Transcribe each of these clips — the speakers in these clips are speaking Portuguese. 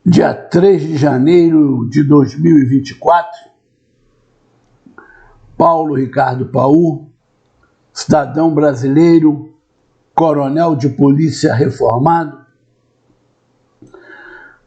Dia 3 de janeiro de 2024, Paulo Ricardo Paú, cidadão brasileiro, coronel de polícia reformado.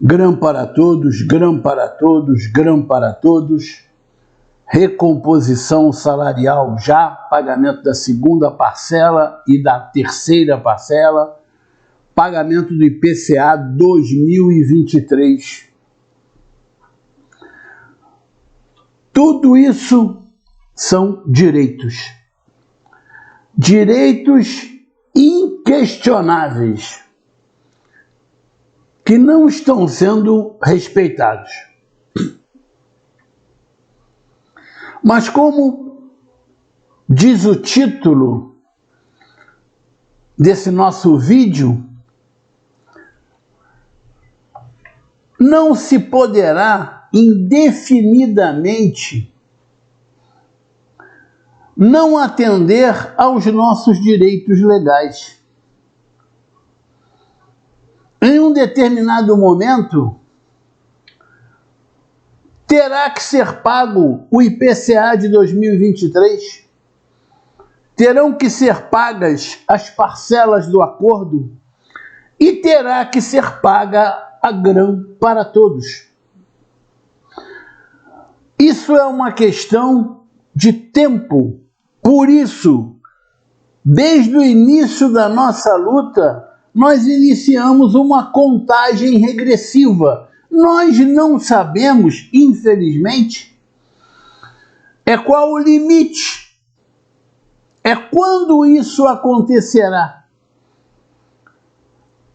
Grã para todos, grã para todos, grã para todos. Recomposição salarial já, pagamento da segunda parcela e da terceira parcela. Pagamento do IPCA 2023. Tudo isso são direitos. Direitos inquestionáveis que não estão sendo respeitados. Mas como diz o título desse nosso vídeo, não se poderá indefinidamente não atender aos nossos direitos legais. Em um determinado momento, terá que ser pago o IPCA de 2023, terão que ser pagas as parcelas do acordo e terá que ser paga a grã para todos. Isso é uma questão de tempo. Por isso, desde o início da nossa luta, nós iniciamos uma contagem regressiva. Nós não sabemos, infelizmente, qual o limite, quando isso acontecerá.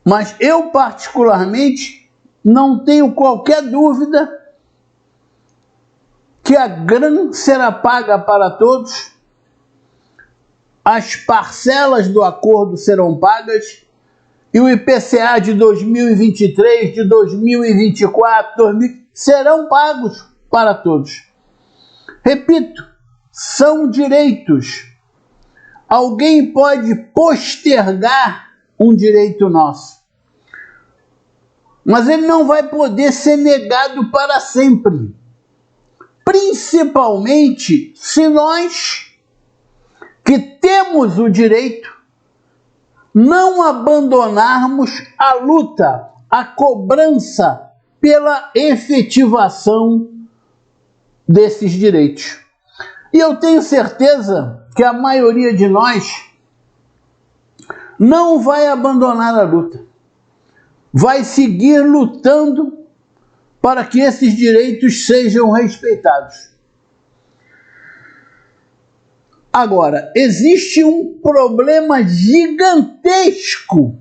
Mas eu, particularmente, não tenho qualquer dúvida que a grã será paga para todos, as parcelas do acordo serão pagas e o IPCA de 2023, de 2024, serão pagos para todos. Repito, são direitos. Alguém pode postergar um direito nosso, mas ele não vai poder ser negado para sempre, principalmente se nós, que temos o direito, não abandonarmos a luta, a cobrança pela efetivação desses direitos. E eu tenho certeza que a maioria de nós não vai abandonar a luta, vai seguir lutando para que esses direitos sejam respeitados. Agora, existe um problema gigantesco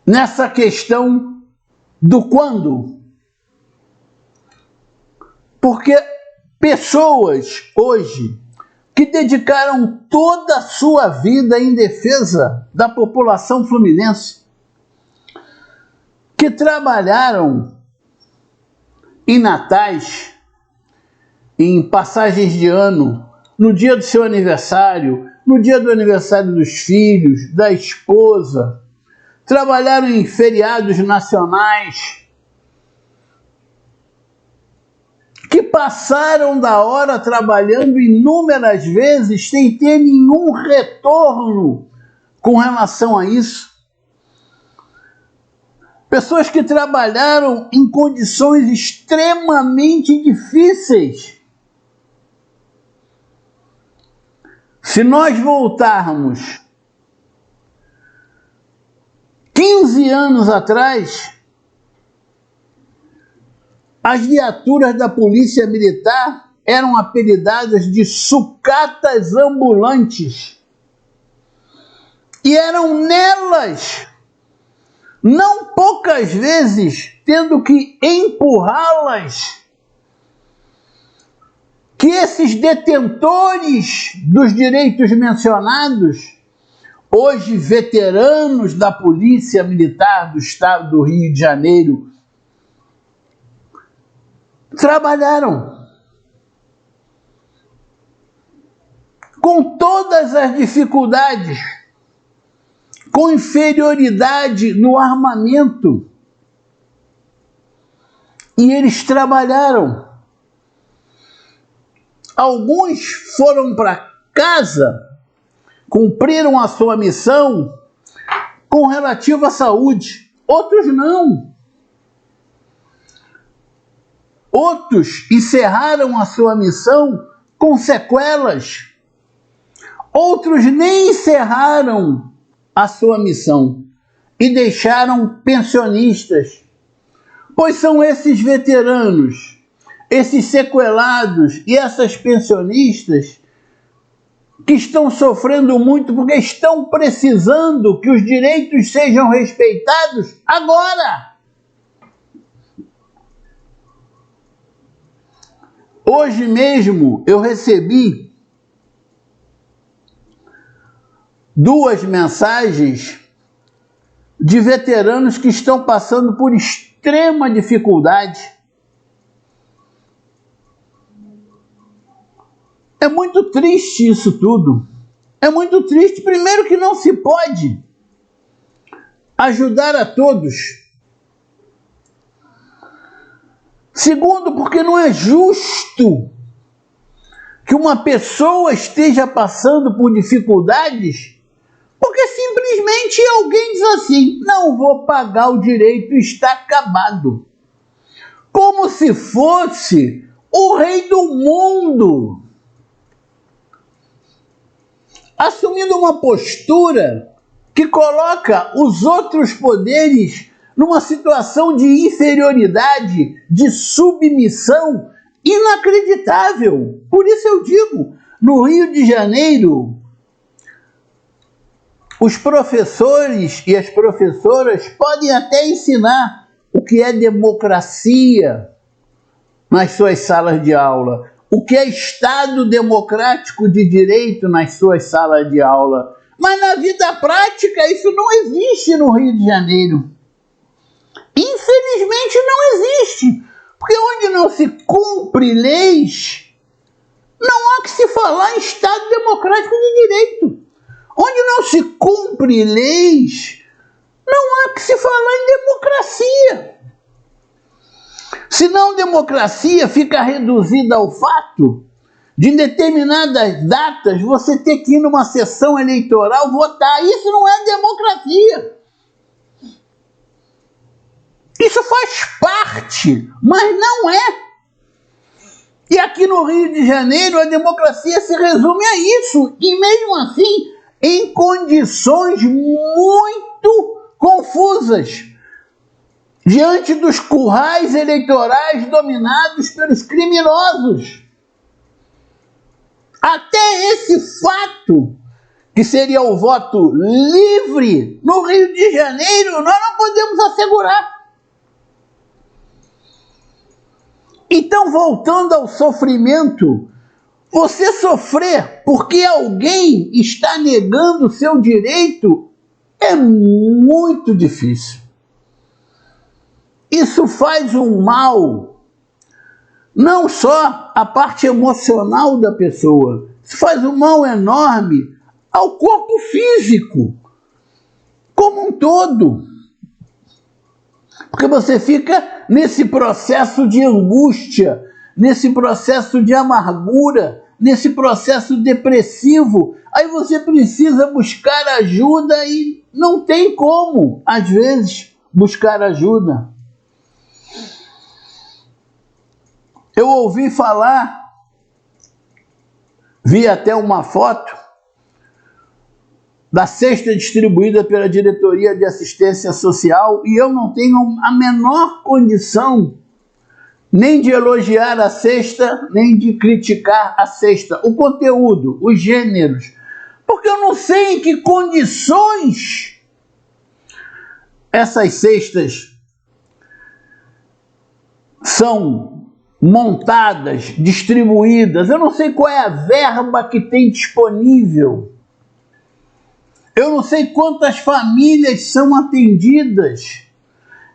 nessa questão do quando. Porque pessoas hoje que dedicaram toda a sua vida em defesa da população fluminense, que trabalharam em natais, em passagens de ano, no dia do seu aniversário, no dia do aniversário dos filhos, da esposa, trabalharam em feriados nacionais, que passaram da hora trabalhando inúmeras vezes sem ter nenhum retorno com relação a isso. Pessoas que trabalharam em condições extremamente difíceis. Se nós voltarmos 15 anos atrás, as viaturas da Polícia Militar eram apelidadas de sucatas ambulantes. E eram nelas, não poucas vezes, tendo que empurrá-las, que esses detentores dos direitos mencionados, hoje veteranos da Polícia Militar do Estado do Rio de Janeiro, trabalharam com todas as dificuldades, com inferioridade no armamento. E eles trabalharam. Alguns foram para casa, cumpriram a sua missão com relativa saúde. Outros não. Outros encerraram a sua missão com sequelas. Outros nem encerraram a sua missão e deixaram pensionistas. Pois são esses veteranos, esses sequelados e essas pensionistas que estão sofrendo muito porque estão precisando que os direitos sejam respeitados agora. Hoje mesmo eu recebi 2 mensagens de veteranos que estão passando por extrema dificuldade. É muito triste isso tudo. É muito triste. Primeiro que não se pode ajudar a todos. Segundo, porque não é justo que uma pessoa esteja passando por dificuldades porque simplesmente alguém diz assim: não vou pagar o direito, está acabado. Como se fosse o rei do mundo, assumindo uma postura que coloca os outros poderes numa situação de inferioridade, de submissão inacreditável. Por isso eu digo, no Rio de Janeiro, os professores e as professoras podem até ensinar o que é democracia nas suas salas de aula, o que é Estado democrático de direito nas suas salas de aula. Mas na vida prática isso não existe no Rio de Janeiro. Infelizmente não existe. Porque onde não se cumpre leis, não há que se falar em Estado democrático de direito. Onde não se cumpre leis, não há que se falar em democracia. Senão democracia fica reduzida ao fato de em determinadas datas você ter que ir numa sessão eleitoral votar. Isso não é democracia. Isso faz parte, mas não é. E aqui no Rio de Janeiro a democracia se resume a isso. E mesmo assim, em condições muito confusas, diante dos currais eleitorais dominados pelos criminosos. Até esse fato, que seria o voto livre, no Rio de Janeiro, nós não podemos assegurar. Então, voltando ao sofrimento, você sofrer porque alguém está negando o seu direito é muito difícil. Isso faz um mal, não só à parte emocional da pessoa, isso faz um mal enorme ao corpo físico, como um todo. Porque você fica nesse processo de angústia, nesse processo de amargura, nesse processo depressivo. Aí você precisa buscar ajuda e não tem como, às vezes, buscar ajuda. Eu ouvi falar, vi até uma foto da cesta distribuída pela Diretoria de Assistência Social, e eu não tenho a menor condição nem de elogiar a cesta, nem de criticar a cesta, o conteúdo, os gêneros, porque eu não sei em que condições essas cestas são montadas, distribuídas. Eu não sei qual é a verba que tem disponível. Eu não sei quantas famílias são atendidas.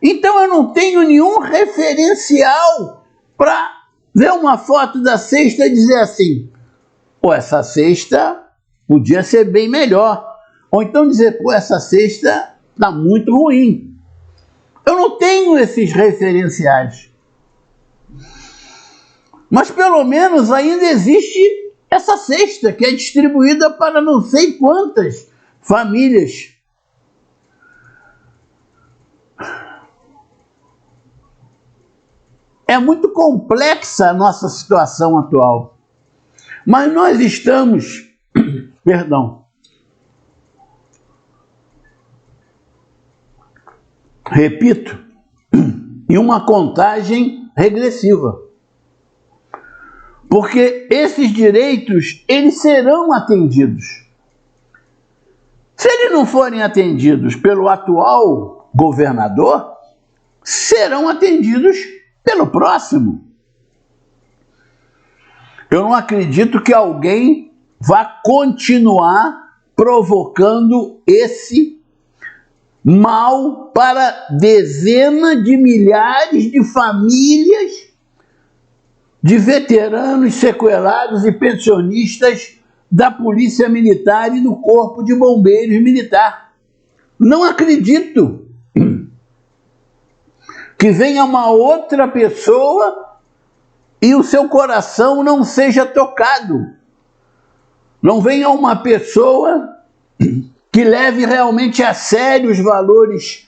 Então eu não tenho nenhum referencial para ver uma foto da cesta e dizer assim: pô, essa cesta podia ser bem melhor. Ou então dizer, pô, essa cesta está muito ruim. Eu não tenho esses referenciais. Mas pelo menos ainda existe essa cesta que é distribuída para não sei quantas famílias. É muito complexa a nossa situação atual. Mas nós estamos, repito, em uma contagem regressiva. Porque esses direitos, eles serão atendidos. Se eles não forem atendidos pelo atual governador, serão atendidos pelo próximo. Eu não acredito que alguém vá continuar provocando esse mal para dezenas de milhares de famílias de veteranos, sequelados e pensionistas da Polícia Militar e do Corpo de Bombeiros Militar. Não acredito que venha uma outra pessoa e o seu coração não seja tocado. Não venha uma pessoa que leve realmente a sério os valores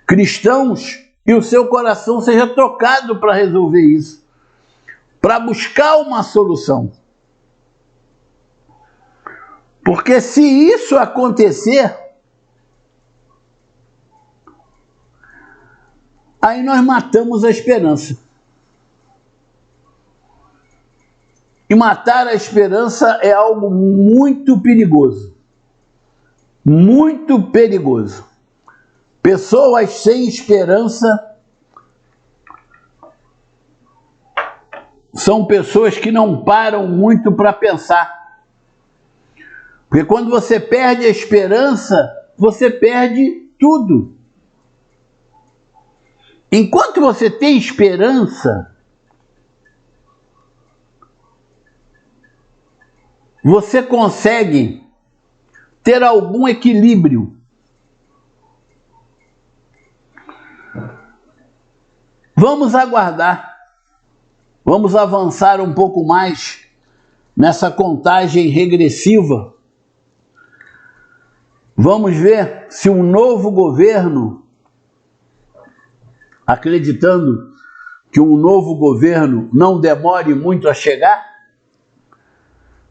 cristãos e o seu coração seja tocado para resolver isso, para buscar uma solução. Porque se isso acontecer, aí nós matamos a esperança. E matar a esperança é algo muito perigoso. Muito perigoso. Pessoas sem esperança são pessoas que não param muito para pensar. Porque quando você perde a esperança, você perde tudo. Enquanto você tem esperança, você consegue ter algum equilíbrio. Vamos aguardar. Vamos avançar um pouco mais nessa contagem regressiva. Vamos ver se um novo governo, acreditando que um novo governo não demore muito a chegar,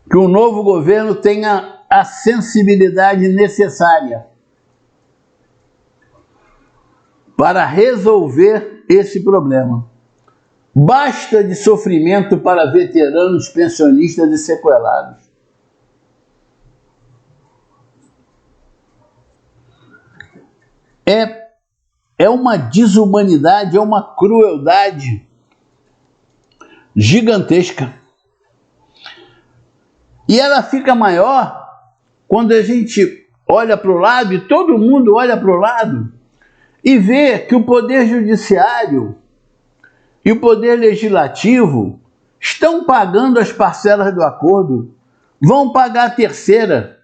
que um novo governo tenha a sensibilidade necessária para resolver esse problema. Basta de sofrimento para veteranos, pensionistas e sequelados. É uma desumanidade, é uma crueldade gigantesca. E ela fica maior quando a gente olha para o lado, e todo mundo olha para o lado, e vê que o Poder Judiciário e o Poder Legislativo estão pagando as parcelas do acordo, vão pagar a terceira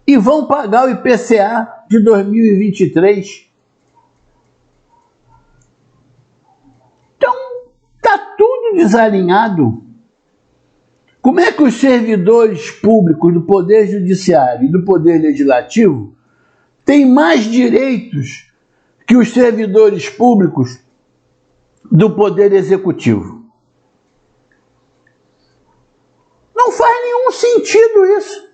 e vão pagar o IPCA de 2023. Então, está tudo desalinhado. Como é que os servidores públicos do Poder Judiciário e do Poder Legislativo têm mais direitos que os servidores públicos do Poder Executivo? Não faz nenhum sentido isso.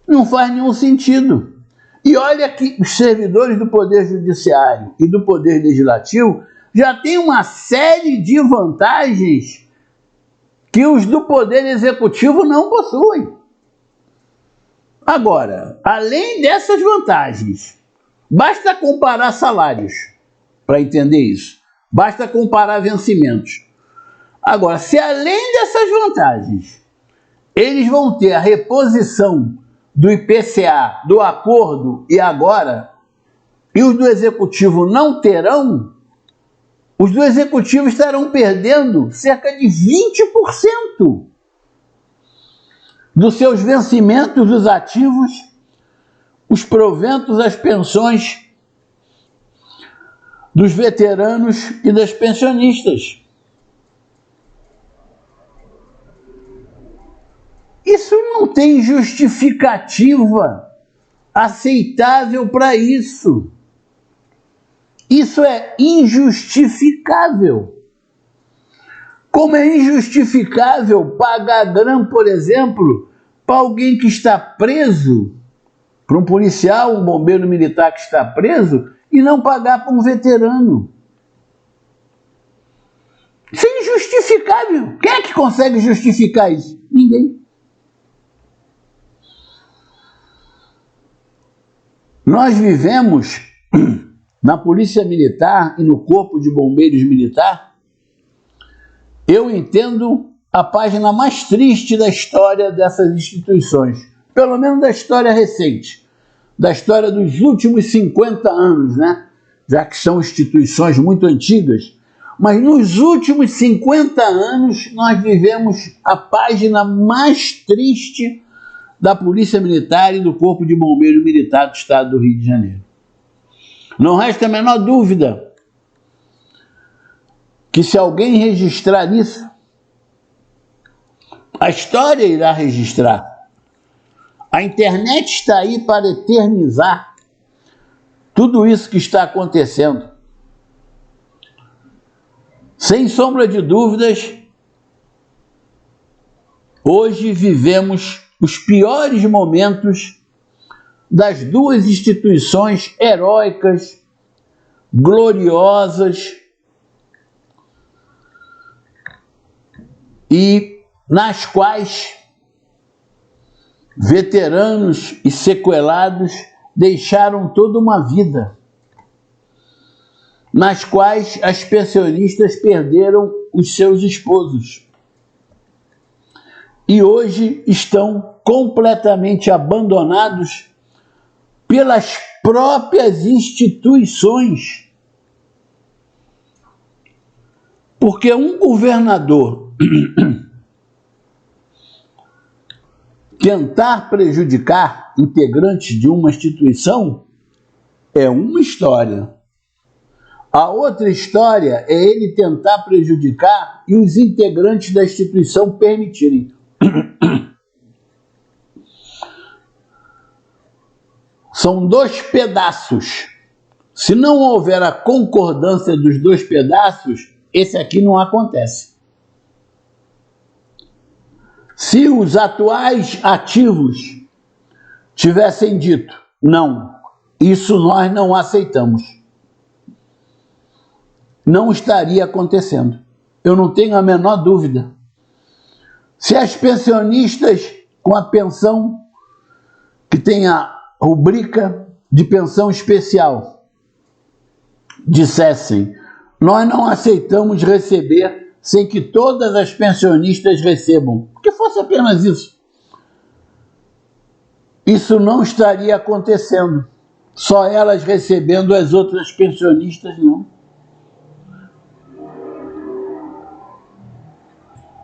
Não faz nenhum sentido. E olha que os servidores do Poder Judiciário e do Poder Legislativo já têm uma série de vantagens que os do Poder Executivo não possuem. Agora, além dessas vantagens, basta comparar salários para entender isso. Basta comparar vencimentos. Agora, se além dessas vantagens, eles vão ter a reposição do IPCA, do acordo e agora, e os do Executivo não terão, os do Executivo estarão perdendo cerca de 20%. dos seus vencimentos dos ativos, os proventos, as pensões dos veteranos e das pensionistas. Isso não tem justificativa aceitável para isso. Isso é injustificável. Como é injustificável pagar grana, por exemplo, para alguém que está preso, para um policial, um bombeiro militar que está preso, e não pagar para um veterano. Isso é injustificável. Quem é que consegue justificar isso? Ninguém. Nós vivemos na Polícia Militar e no Corpo de Bombeiros Militar, eu entendo a página mais triste da história dessas instituições, pelo menos da história recente, da história dos últimos 50 anos, né? Já que são instituições muito antigas, mas nos últimos 50 anos nós vivemos a página mais triste da Polícia Militar e do Corpo de Bombeiros Militar do Estado do Rio de Janeiro. Não resta a menor dúvida que se alguém registrar isso, a história irá registrar. A internet está aí para eternizar tudo isso que está acontecendo. Sem sombra de dúvidas, hoje vivemos os piores momentos das duas instituições heróicas, gloriosas e nas quais veteranos e sequelados deixaram toda uma vida, nas quais as pensionistas perderam os seus esposos e hoje estão completamente abandonados pelas próprias instituições. Porque um governador tentar prejudicar integrantes de uma instituição é uma história. A outra história é ele tentar prejudicar e os integrantes da instituição permitirem. São dois pedaços. Se não houver a concordância dos dois pedaços, esse aqui não acontece. Se os atuais ativos tivessem dito, não, isso nós não aceitamos, não estaria acontecendo. Eu não tenho a menor dúvida. Se as pensionistas com a pensão que tem a rubrica de pensão especial dissessem, nós não aceitamos receber sem que todas as pensionistas recebam, que fosse apenas isso, isso não estaria acontecendo. Só elas recebendo, as outras pensionistas não.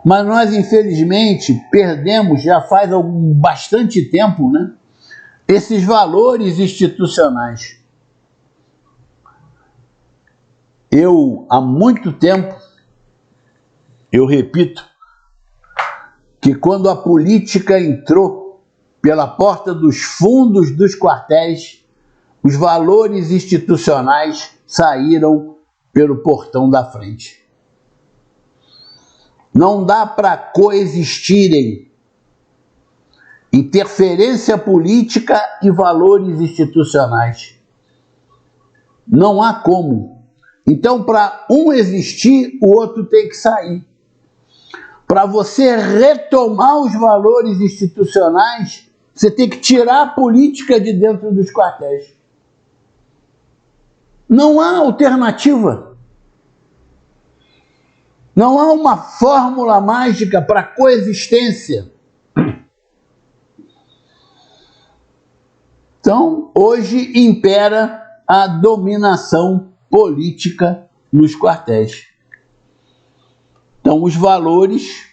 Mas nós, infelizmente, perdemos, já faz bastante tempo, né, esses valores institucionais. Eu, há muito tempo, eu repito, que quando a política entrou pela porta dos fundos dos quartéis, os valores institucionais saíram pelo portão da frente. Não dá para coexistirem interferência política e valores institucionais. Não há como. Então, para um existir, o outro tem que sair. Para você retomar os valores institucionais, você tem que tirar a política de dentro dos quartéis. Não há alternativa. Não há uma fórmula mágica para coexistência. Então, hoje impera a dominação política nos quartéis. Então, os valores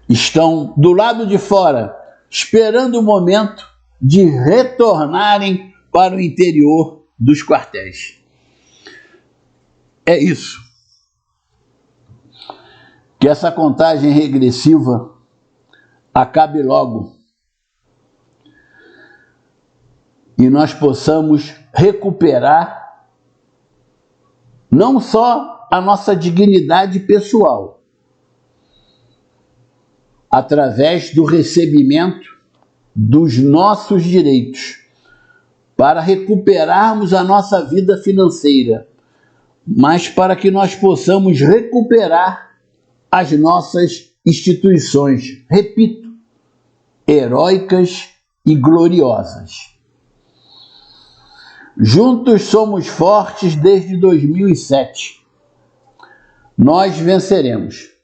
estão do lado de fora, esperando o momento de retornarem para o interior dos quartéis. É isso. Que essa contagem regressiva acabe logo e nós possamos recuperar não só a nossa dignidade pessoal, através do recebimento dos nossos direitos, para recuperarmos a nossa vida financeira, mas para que nós possamos recuperar as nossas instituições, repito, heróicas e gloriosas. Juntos somos fortes desde 2007. Nós venceremos.